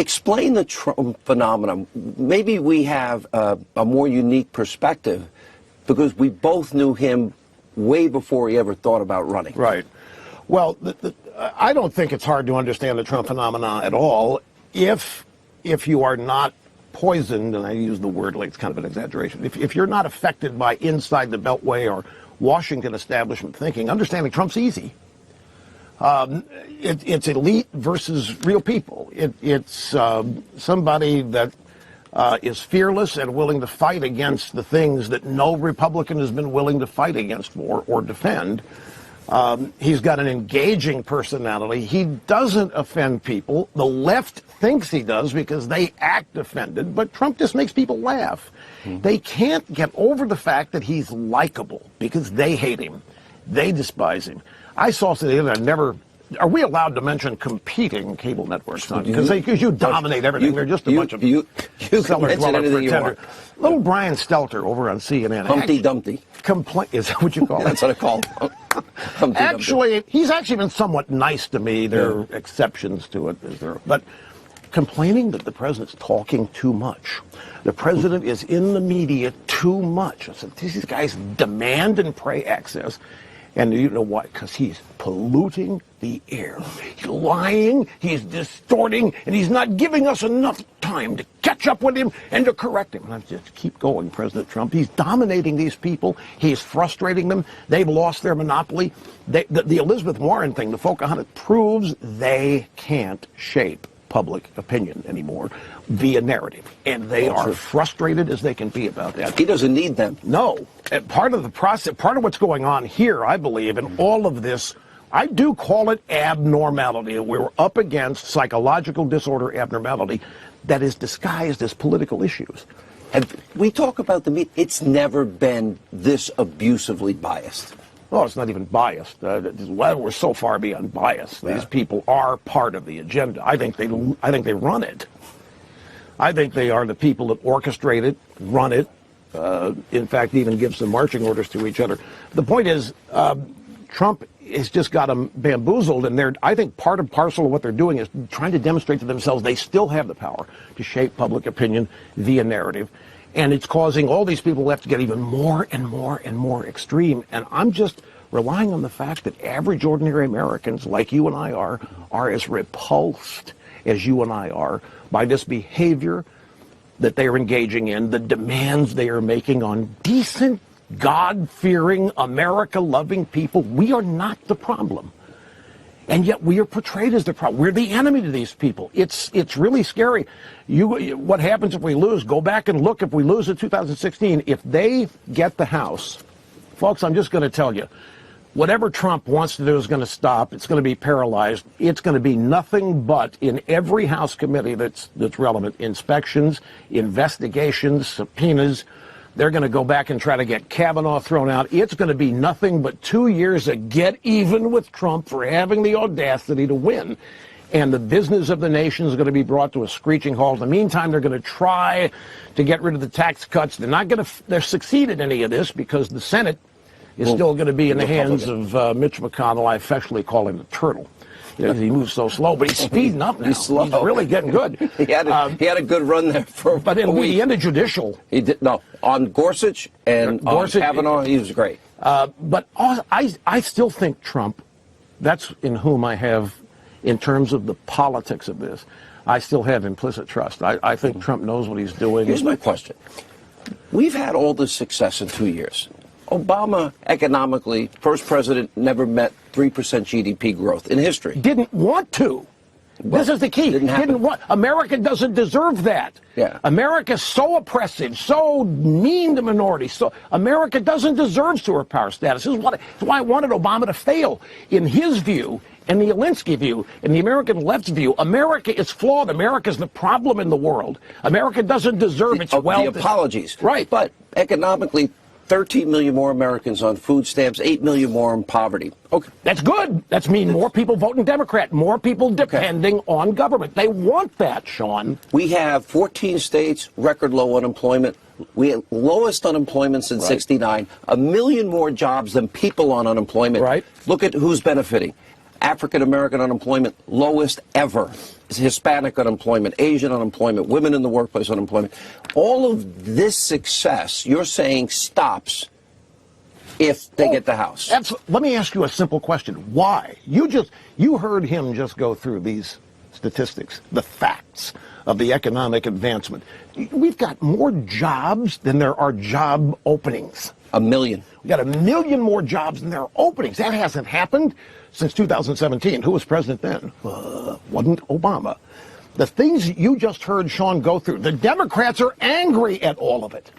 Explain the Trump phenomenon. Maybe we have a more unique perspective because we both knew him way before he ever thought about running. Right. Well, I don't think it's hard to understand the Trump phenomenon at all if you are not poisoned, and I use the word like it's kind of an exaggeration, if you're not affected by inside the Beltway or Washington establishment thinking. Understanding Trump's easy. It's elite versus real people. It's somebody that is fearless and willing to fight against the things that no Republican has been willing to fight against or defend. He's got an engaging personality. He doesn't offend people. The left thinks he does because they act offended, but Trump just makes people laugh. They can't get over the fact that he's likable because they hate him. They despise him. I saw something that I never... Are we allowed to mention competing cable networks? Because you dominate everything. They're just a bunch of cellar dwellers pretender. Little Brian Stelter over on CNN. Humpty Dumpty. Is that what you call it? That's what I call it. Actually, he's actually been somewhat nice to me. There are exceptions to it. But complaining that the president's talking too much. The president is in the media too much. I said, these guys demand and pray access. And you know why? Because he's polluting the air. He's lying, he's distorting, and he's not giving us enough time to catch up with him and to correct him. And I just keep going, President Trump. He's dominating these people. He's frustrating them. They've lost their monopoly. The Elizabeth Warren thing, the Pocahontas, proves they can't shape public opinion anymore via narrative. And they are frustrated as they can be about that. He doesn't need them. No. And part of the process, part of what's going on here, I believe, in all of this, I do call it abnormality. We're up against psychological disorder abnormality that is disguised as political issues. And we talk about the media. It's never been this abusively biased. Well, it's not even biased. We're so far beyond bias. These people are part of the agenda. I think they run it. I think they are the people that orchestrate it, run it. In fact, even give some marching orders to each other. The point is, Trump has just got them bamboozled, and I think part and parcel of what they're doing is trying to demonstrate to themselves they still have the power to shape public opinion via narrative. And it's causing all these people left to get even more and more and more extreme. And I'm just relying on the fact that average, ordinary Americans, like you and I are as repulsed as you and I are by this behavior that they are engaging in, the demands they are making on decent, God-fearing, America-loving people. We are not the problem. And yet we are portrayed as the problem. We're the enemy to these people. It's really scary. What happens if we lose? Go back and look. If we lose in 2016, if they get the House, folks, I'm just going to tell you, whatever Trump wants to do is going to stop. It's going to be paralyzed. It's going to be nothing but, in every House committee that's relevant, inspections, investigations, subpoenas. They're going to go back and try to get Kavanaugh thrown out. It's going to be nothing but 2 years of get even with Trump for having the audacity to win. And the business of the nation is going to be brought to a screeching halt. In the meantime, they're going to try to get rid of the tax cuts. They're not going to succeed at any of this because the Senate is still going to be in the hands of Mitch McConnell. I affectionately call him the turtle. He moves so slow, but he's speeding up now. He's really getting good. He had a good run there for but it'll be the end of judicial. He did on Gorsuch and on Kavanaugh. He was great. But I still think Trump. That's in whom I have, in terms of the politics of this, I still have implicit trust. I think Trump knows what he's doing. Here's my question: we've had all this success in 2 years. Obama, economically, first president, never met 3% GDP growth in history. Didn't want to. Well, this is the key. Didn't want. America doesn't deserve that. Yeah. America's so oppressive, so mean to minorities. So America doesn't deserve superpower status. This is why I wanted Obama to fail. In his view, and the Alinsky view, and the American left's view, America is flawed. America is the problem in the world. America doesn't deserve its wealth. The apologies. Right. But economically, 13 million more Americans on food stamps, 8 million more in poverty. Okay. That's good. That's mean more people voting Democrat, more people depending on government. They want that, Sean. We have 14 states, record low unemployment. We have lowest unemployment since '69, 1 million more jobs than people on unemployment. Right. Look at who's benefiting. African-American unemployment, lowest ever. Hispanic unemployment, Asian unemployment, women in the workplace unemployment. All of this success, you're saying, stops if they get the House. Let me ask you a simple question. Why? You heard him just go through these statistics, the facts of the economic advancement. We've got more jobs than there are job openings. 1 million. We've got 1 million more jobs than there are openings. That hasn't happened since 2017. Who was president then? Wasn't Obama. The things you just heard Sean go through, the Democrats are angry at all of it.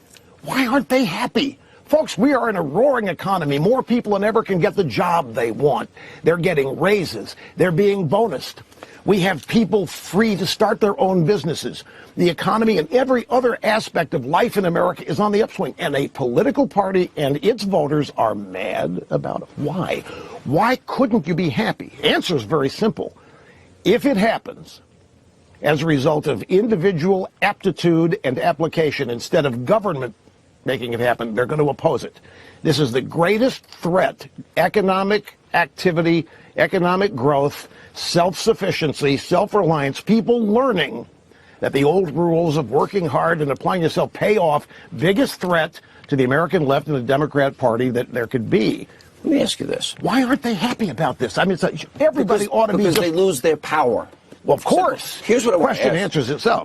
Why aren't they happy? Folks, we are in a roaring economy. More people than ever can get the job they want. They're getting raises. They're being bonused. We have people free to start their own businesses. The economy and every other aspect of life in America is on the upswing. And a political party and its voters are mad about it. Why? Why couldn't you be happy? Answer is very simple. If it happens as a result of individual aptitude and application instead of government making it happen, they're going to oppose it. This is the greatest threat, economic activity, economic growth, self-sufficiency, self-reliance, people learning that the old rules of working hard and applying yourself pay off. Biggest threat to the American left and the Democrat Party that there could be. Let me ask you this. Why aren't they happy about this? I mean, everybody ought to be... Because they lose their power. Well, of course. Here's what I want to question ask. answers itself.